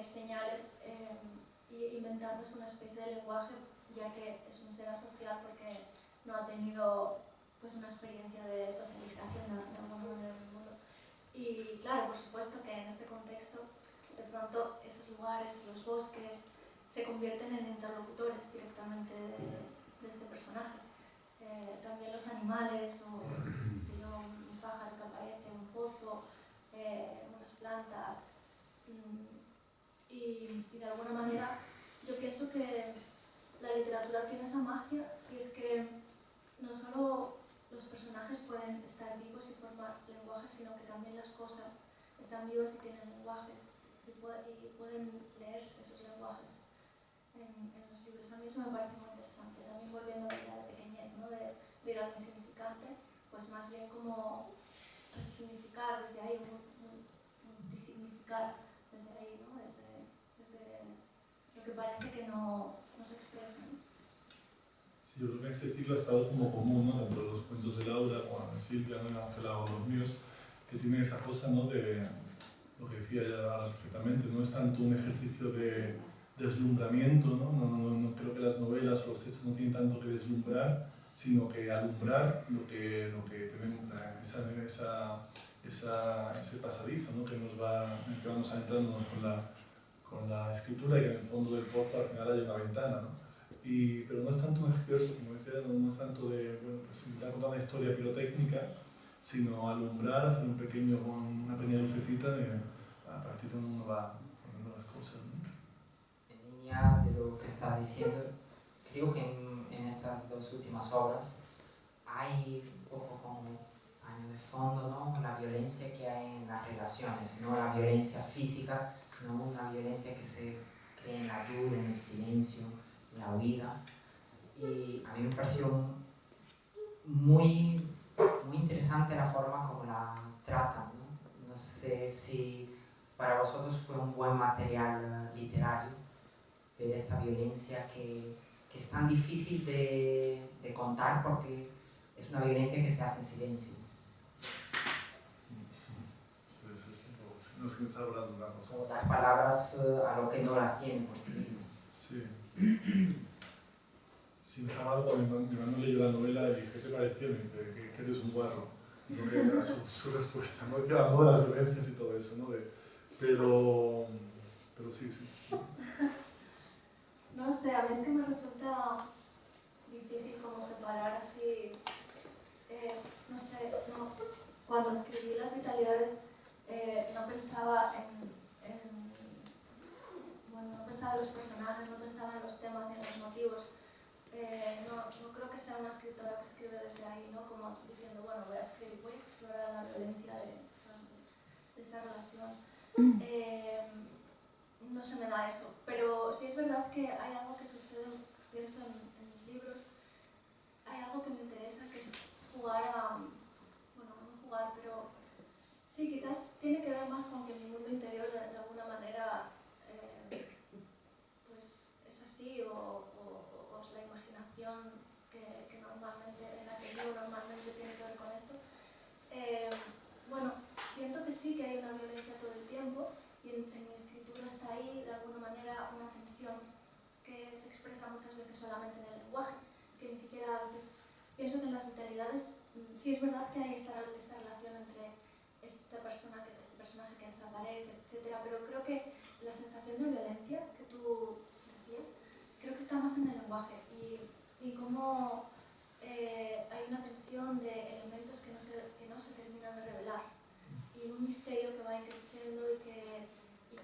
señales y inventándose una especie de lenguaje, ya que es un ser asocial porque no ha tenido pues, una experiencia de socialización de alguna manera en el mundo. Y claro, por supuesto que en este contexto, de pronto esos lugares, los bosques, se convierten en interlocutores directamente de este personaje. También los animales, o si no, un pájaro que aparece, un pozo, unas plantas. Y de alguna manera yo pienso que la literatura tiene esa magia, y es que no solo los personajes pueden estar vivos y formar lenguajes, sino que también las cosas están vivas y tienen lenguajes y pueden leerse esos lenguajes en los libros. A mí eso me parece muy interesante. También volviendo a la idea de pequeñez, ¿no? de ir al insignificante, pues más bien como resignificar desde ahí, disignificar desde ahí, ¿no? desde lo que parece que no se expresa, ¿no? Sí, yo creo que ese ciclo ha estado como común, ¿no? Dentro de los cuentos de Laura, como de Silvia, ¿no? Ángela o los míos, que tiene esa cosa, ¿no? De lo que decía ya perfectamente, no es tanto un ejercicio de deslumbramiento, ¿no? No creo que las novelas o los textos no tienen tanto que deslumbrar, sino que alumbrar lo que tenemos, ese pasadizo, ¿no? Que nos va, en el que vamos adentrándonos con la escritura, y que en el fondo del pozo al final hay una ventana, ¿no? Pero no es tanto un ejercicio, como decía, no es tanto de, bueno, pues intentar contar una historia pirotécnica, sino alumbrar, hacer una pequeña lucecita a partir de donde uno va poniendo las cosas, ¿no? En línea de lo que estás diciendo, creo que en estas dos últimas obras hay un poco como año de fondo, ¿no? La violencia que hay en las relaciones, no la violencia física, no una violencia que se crea en la duda, en el silencio, en la huida. Y a mí me pareció muy interesante la forma como la tratan, ¿no? No sé si para vosotros fue un buen material literario ver esta violencia que es tan difícil de contar, porque es una violencia que se hace en silencio. No es que me está hablando una cosa. O dar palabras a lo que no las tiene por sí mismo. Sí. Sí, me está hablando cuando mi hermano leyó la novela y dije, ¿qué te pareció? Y me dice, que eres un guarro. Lo que era su respuesta, ¿no? Decía la moda, las violencias y todo eso, ¿no? Pero sí. No sé, a mí es que me resulta difícil como separar así, no sé, no, cuando escribí Las Vitalidades no pensaba bueno, no pensaba en los personajes, no pensaba en los temas ni en los motivos. No creo que sea una escritora que escribe desde ahí, ¿no? Como diciendo, bueno, voy a explorar la violencia de esta relación. No se me da eso, pero sí es verdad que hay algo que sucede, pienso en mis libros, hay algo que me interesa, que es jugar bueno, no jugar, pero sí, quizás tiene que ver más con que mi mundo interior de alguna manera pues es así, o la imaginación que normalmente, en la que yo normalmente tiene que ver con esto. Bueno, siento que sí que hay una violencia todo el tiempo, y en mi escritura está ahí de alguna manera una tensión que se expresa muchas veces solamente en el lenguaje, que ni siquiera a veces pienso que en Las Vitalidades sí es verdad que hay esta relación entre este personaje que desaparece, etc. Pero creo que la sensación de violencia que tú decías, creo que está más en el lenguaje, y cómo hay una tensión de elementos que no se terminan de revelar, y un misterio que va creciendo y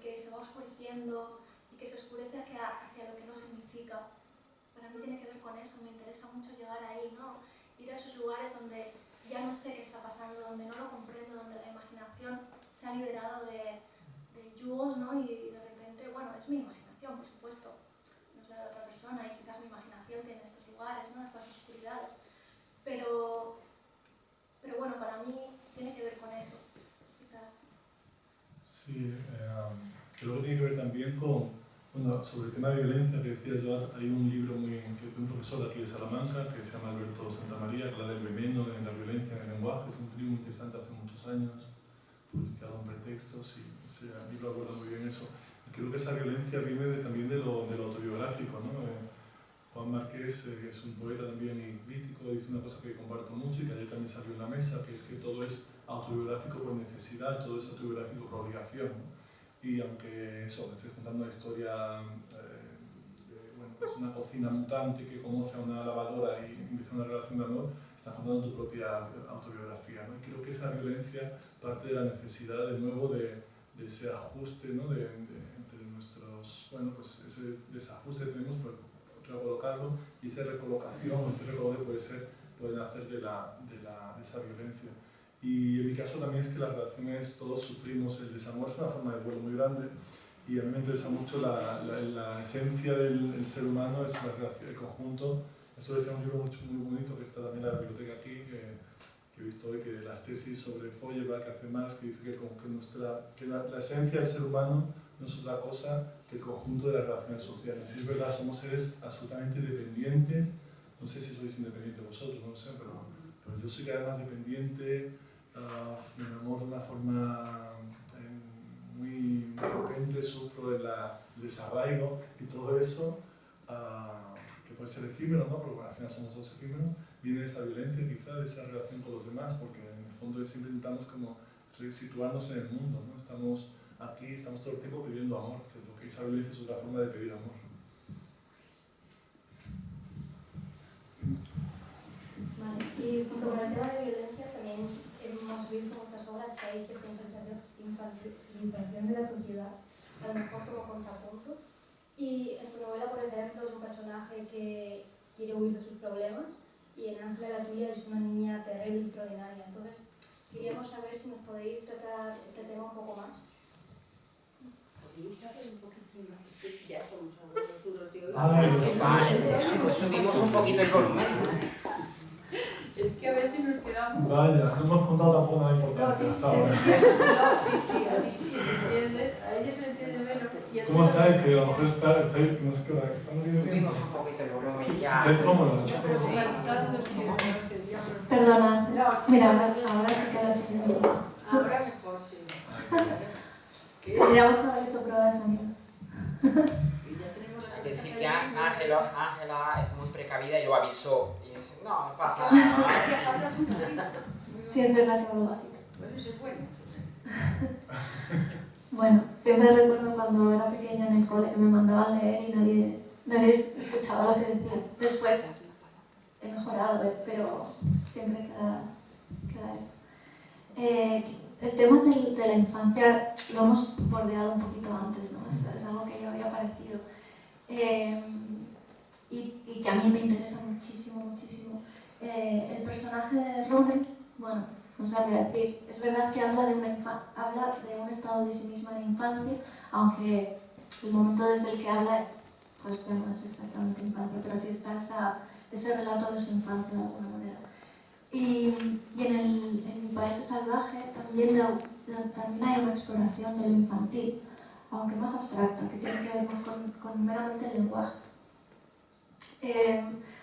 que se va oscureciendo y que se oscurece hacia lo que no significa. Para mí tiene que ver con eso, me interesa mucho llegar ahí, ¿no? Ir a esos lugares donde ya no sé qué está pasando, donde no lo comprendo, donde la imaginación se ha liberado de yugos, ¿no? Y de repente, bueno, es mi imaginación, por supuesto, no es la de otra persona, y quizás mi imaginación tiene estos lugares, ¿no? Estas oscuridades, pero bueno, para mí tiene que ver con eso, quizás. Sí, creo que tiene que ver también con, bueno, sobre el tema de violencia que decías yo, hay un libro de un profesor aquí de Salamanca que se llama Alberto Santamaría, que habla del veneno en la violencia en el lenguaje. Es un libro muy interesante, hace muchos años, publicado en Pretextos, y a mí lo acuerdo muy bien eso. creo que esa violencia viene también de lo autobiográfico, ¿no? Juan Márquez, que es un poeta también y crítico, dice una cosa que comparto mucho y que ayer también salió en la mesa, que es que todo es autobiográfico por necesidad, todo es autobiográfico por obligación, ¿no? Y aunque eso, estés contando una historia bueno, pues una cocina mutante que conoce a una lavadora y empieza una relación de amor, estás contando tu propia autobiografía, ¿no? Y creo que esa violencia parte de la necesidad de nuevo de ese ajuste, ¿no? Entre nuestros, bueno, pues ese desajuste que tenemos por recolocarlo, y esa recolocación, ese recoloque puede nacer de esa violencia. Y en mi caso también es que las relaciones, todos sufrimos el desamor, es una forma de duelo muy grande, y a mí me interesa mucho la esencia del ser humano, es la relación, el conjunto. Esto decía un libro muy bonito que está también en la biblioteca aquí, que he visto hoy, que las tesis sobre Feuerbach, que hace Marx, que dice que la esencia del ser humano no es otra cosa que el conjunto de las relaciones sociales. Y es verdad, somos seres absolutamente dependientes. No sé si sois independientes vosotros, no lo sé, pero yo soy cada vez más dependiente, me enamoro de una forma muy potente, sufro el desarraigo y todo eso, que puede ser efímero, ¿no? Porque al final somos todos efímeros, viene de esa violencia quizá, de esa relación con los demás, porque en el fondo siempre intentamos como resituarnos en el mundo, ¿no? Estamos aquí, estamos todo el tiempo pidiendo amor, que es lo que esa violencia es otra forma de pedir amor. Vale, y junto con el tema de violencia también hemos visto en muchas obras que hay cierta infantilización de la sociedad, a lo mejor como contrapunto. Y en tu novela, por ejemplo, es un personaje que quiere huir de sus problemas, y en Ángela, la tuya, es una niña terrible y extraordinaria. Entonces, queríamos saber si nos podéis tratar este tema un poco más. ¿Podéis saber un poquitín más? Es que ya somos algunos de hoy. Vale, pues subimos un poquito el volumen. Es que a veces nos quedamos... Vaya, no hemos contado tampoco nada importante hasta ahora. No, sí, a mí sí se entiende, a ella se entiende menos. ¿Cómo estáis? Que a lo mejor estáis, no sé qué hora, ¿estamos bien? Subimos un poquito el volumen ya. ¿Estáis cómodos? Sí. Perdona, mira, ahora sí que lo sé. Ahora mejor, sí. Podríamos haber hecho prueba de sonido. Decir que Ángela es muy precavida y lo avisó. Y dice, no pasa nada. Sí, es verdad que lo bajito. Bueno, eso fue. Bueno, siempre recuerdo cuando era pequeña en el cole que me mandaban leer y nadie escuchaba lo que decía. Después he mejorado, pero siempre queda eso. El tema de la infancia lo hemos bordeado un poquito antes, ¿no? Es algo que ya había aparecido. Y que a mí me interesa muchísimo. El personaje de Roden, bueno, no sabría decir, es verdad que habla de un estado de sí misma en la infancia, aunque el momento desde el que habla, pues no es exactamente infancia, pero sí está ese relato de su infancia de alguna manera. Y en Mi País Salvaje también hay una exploración de lo infantil, aunque más abstracta, que tiene que ver más con meramente el lenguaje.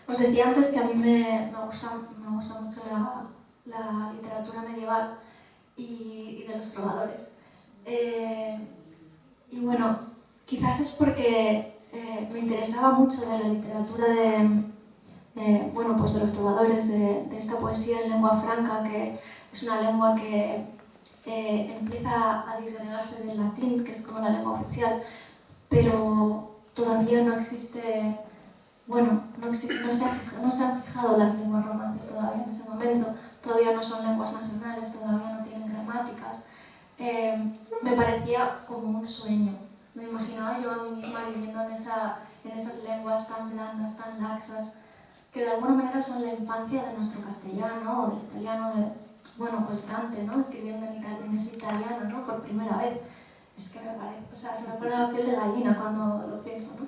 Os decía antes que a mí me gusta mucho la literatura medieval y de los trovadores. Y bueno, quizás es porque me interesaba mucho de la literatura pues de los trovadores, de esta poesía en lengua franca, que es una lengua que empieza a disgregarse del latín, que es como la lengua oficial, pero todavía no existe, no se han fijado las lenguas romances todavía en ese momento, todavía no son lenguas nacionales, todavía no tienen gramáticas. Me parecía como un sueño. Me imaginaba yo a mí misma viviendo en esas lenguas tan blandas, tan laxas, que de alguna manera son la infancia de nuestro castellano o del italiano pues Dante, ¿no? Escribiendo en ese italiano, ¿no? Por primera vez. Es que me parece, se me pone la piel de gallina cuando lo pienso, ¿no?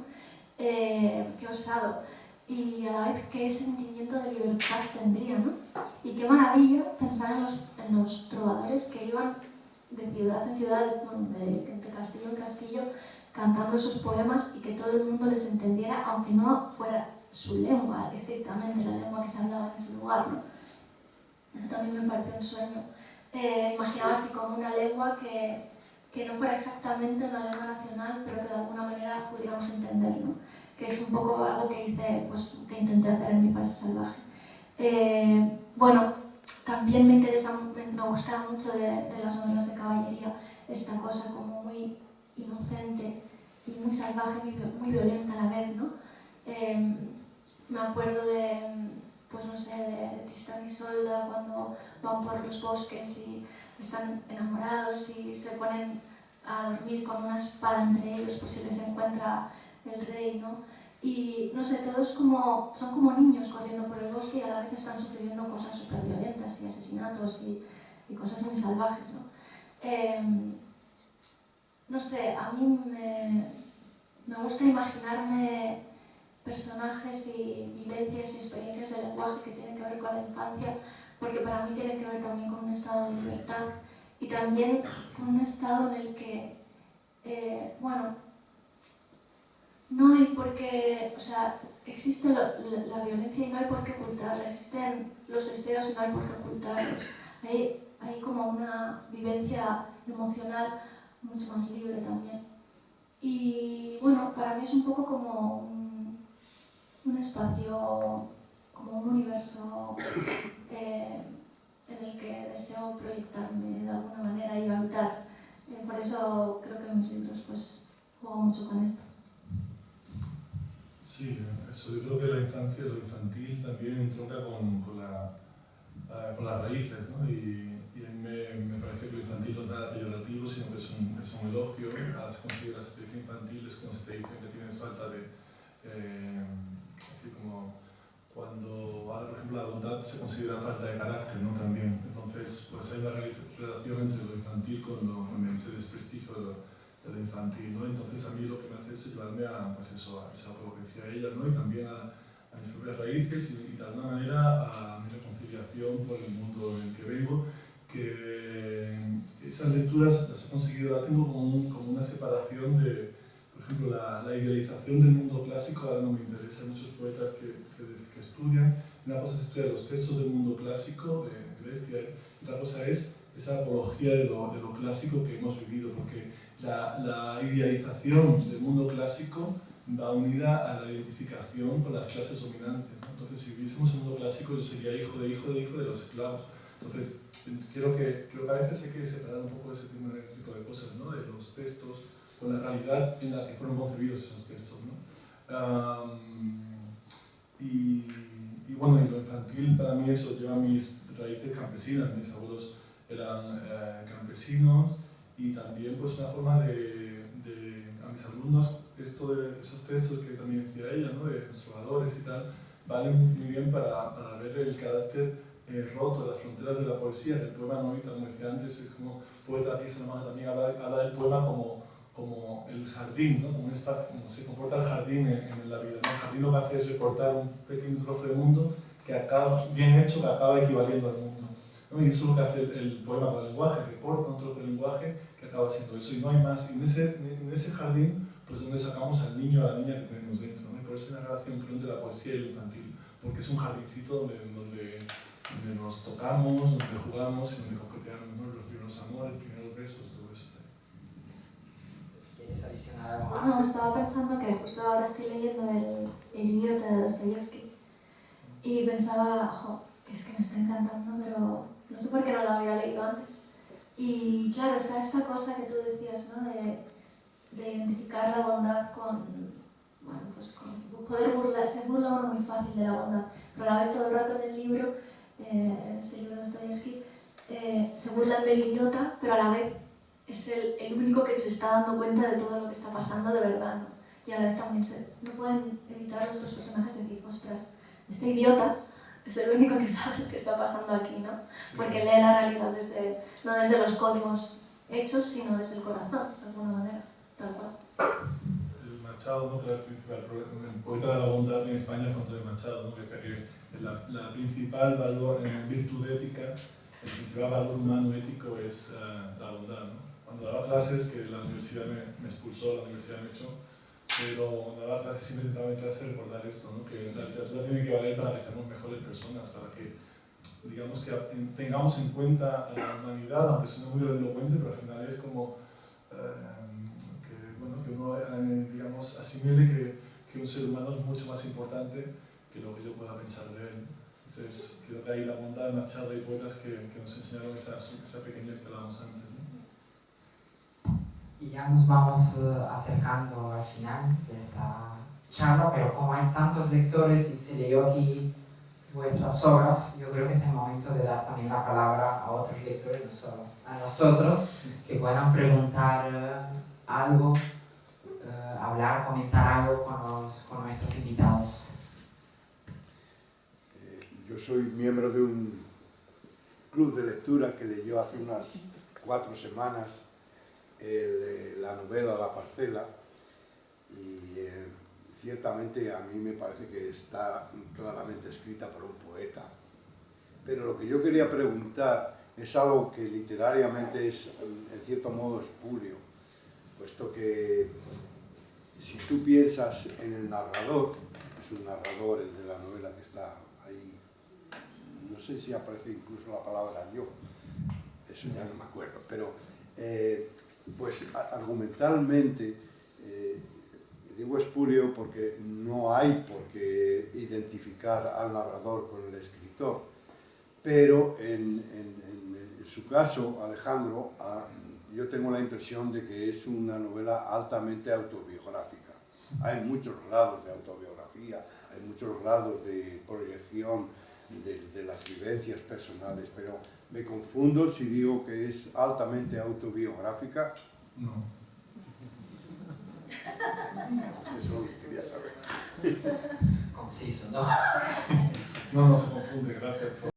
Qué osado. Y a la vez qué sentimiento de libertad tendría, ¿no? Y qué maravilla pensar en los trovadores que iban de ciudad en ciudad, de castillo en castillo, cantando sus poemas y que todo el mundo les entendiera, aunque no fuera su lengua, estrictamente la lengua que se hablaba en ese lugar, ¿no? Eso también me pareció un sueño. Imaginaba así como una lengua que que no fuera exactamente una lengua nacional, pero que de alguna manera pudiéramos entender, ¿no? Que es un poco algo que hice, pues, que intenté hacer en Mi País Salvaje. Bueno, también me gustaba mucho de las novelas de caballería esta cosa como muy inocente y muy salvaje, muy violenta a la vez, ¿no? Me acuerdo de, pues no sé, de Tristán y Isolda cuando van por los bosques y están enamorados y se ponen a dormir con una espada entre ellos por si les encuentra el rey, ¿no? Y no sé, todos son como niños corriendo por el bosque y a la vez están sucediendo cosas súper violentas y asesinatos y cosas muy salvajes, ¿no? No sé, a mí me gusta imaginarme personajes y vivencias y experiencias del lenguaje que tienen que ver con la infancia, porque para mí tiene que ver también con un estado de libertad y también con un estado en el que, bueno, no hay por qué, o sea, existe la violencia y no hay por qué ocultarla, existen los deseos y no hay por qué ocultarlos. Hay como una vivencia emocional mucho más libre también. Y bueno, para mí es un poco como un espacio, como un universo en el que deseo proyectarme de alguna manera y habitar. Por eso creo que en mis libros pues juego mucho con esto. Sí, eso, yo creo que la infancia, lo infantil también entronca con las raíces, ¿no? Y a mí me parece que lo infantil no es nada peyorativo, sino que es un elogio. Ahora se considera especie infantil, es como si te dicen que tienes falta de... así como cuando, ahora por ejemplo, la bondad se considera falta de carácter, ¿no? También. Entonces, pues hay una relación entre lo infantil con ese desprestigio de lo infantil, ¿no? Entonces a mí lo que me hace es llevarme a, pues eso, a esa lo que decía ella, ¿no? Y también a mis propias raíces y de alguna manera a mi reconciliación con el mundo en el que vengo, que esas lecturas las he conseguido, la tengo como una separación de, por ejemplo, la idealización del mundo clásico. Ahora no me interesa, hay muchos poetas que estudian. Una cosa es estudiar los textos del mundo clásico de Grecia, y otra cosa es esa apología de lo clásico que hemos vivido, porque la idealización del mundo clásico va unida a la identificación con las clases dominantes, ¿no? Entonces, si viviésemos un mundo clásico, yo sería hijo de los esclavos. Entonces, creo que a veces hay que separar un poco ese tipo de cosas, ¿no? De los textos con la realidad en la que fueron concebidos esos textos, ¿no? Y bueno, y lo infantil para mí eso lleva mis raíces campesinas. Mis abuelos eran campesinos y también pues una forma de a mis alumnos esos textos que también decía ella, ¿no? De nuestros valores y tal, valen muy bien para ver el carácter roto de las fronteras de la poesía, del poema, ¿no? Y como decía antes, es como poeta aquí también habla del poema como el jardín, ¿no? Como un espacio, como se comporta el jardín en la vida, ¿no? El jardín lo que hace es recortar un pequeño trozo de mundo que acaba, bien hecho, que acaba equivaliendo al mundo, ¿no? Y eso es lo que hace el poema con el lenguaje, recorta un trozo de lenguaje que acaba siendo eso, y no hay más. Y en ese jardín, pues donde sacamos al niño o a la niña que tenemos dentro, ¿no? Y por eso hay una relación entre la poesía y lo infantil, porque es un jardincito donde nos tocamos, donde jugamos y donde coqueteamos, ¿no? Los primeros amores, los primeros besos, todo eso. ¿Quieres adicionar algo más? No, estaba pensando que justo ahora estoy leyendo el Idiota de Dostoyevsky y pensaba, es que me está encantando, pero no sé por qué no lo había leído antes. Y claro, está esta cosa que tú decías, ¿no? De identificar la bondad con, bueno, pues con poder se burla uno muy fácil de la bondad, pero a la vez todo el rato en el libro, este libro de Dostoyevsky, se burlan del idiota, pero a la vez es el único que se está dando cuenta de todo lo que está pasando de verdad, ¿no? Y a la vez también no pueden evitar los dos personajes decir, ostras, este idiota es el único que sabe lo que está pasando aquí, ¿no? Sí. Porque lee la realidad no desde los códigos hechos, sino desde el corazón, de alguna manera, tal cual. El Machado, ¿no? Que el poeta de la bondad en España fue Antonio Machado, ¿no? Que decía que la principal virtud ética, el principal valor humano ético es la bondad, ¿no? Cuando daba clases, que la universidad me expulsó, la universidad me echó, pero cuando daba clases siempre intentaba en clase recordar esto, ¿no? Que la literatura tiene que valer para que seamos mejores personas, para que, digamos, que tengamos en cuenta a la humanidad, aunque suene muy elocuente, pero al final es como que uno digamos, asimile que un ser humano es mucho más importante que lo que yo pueda pensar de él. Entonces, creo que hay la bondad de Machado y poetas que nos enseñaron esa pequeñez que hablábamos antes, ¿no? Y ya nos vamos acercando al final de esta charla, pero como hay tantos lectores y se leyó aquí vuestras obras, yo creo que es el momento de dar también la palabra a otros lectores, no solo a nosotros, que puedan preguntar algo, hablar, comentar algo con nuestros invitados. Yo soy miembro de un club de lectura que leyó hace unas 4 semanas la novela La Parcela, y ciertamente a mí me parece que está claramente escrita por un poeta. Pero lo que yo quería preguntar es algo que literariamente es en cierto modo espurio, puesto que si tú piensas en el narrador, es un narrador el de la novela que está ahí, no sé si aparece incluso la palabra yo, eso ya no me acuerdo, pero pues argumentalmente digo espurio porque no hay por qué identificar al narrador con el escritor, pero en su caso, Alejandro, yo tengo la impresión de que es una novela altamente autobiográfica. Hay muchos grados de autobiografía, hay muchos grados de proyección de las vivencias personales, pero me confundo si digo que es altamente autobiográfica. No. Eso lo quería saber. Conciso, ¿no? No se confunde, gracias por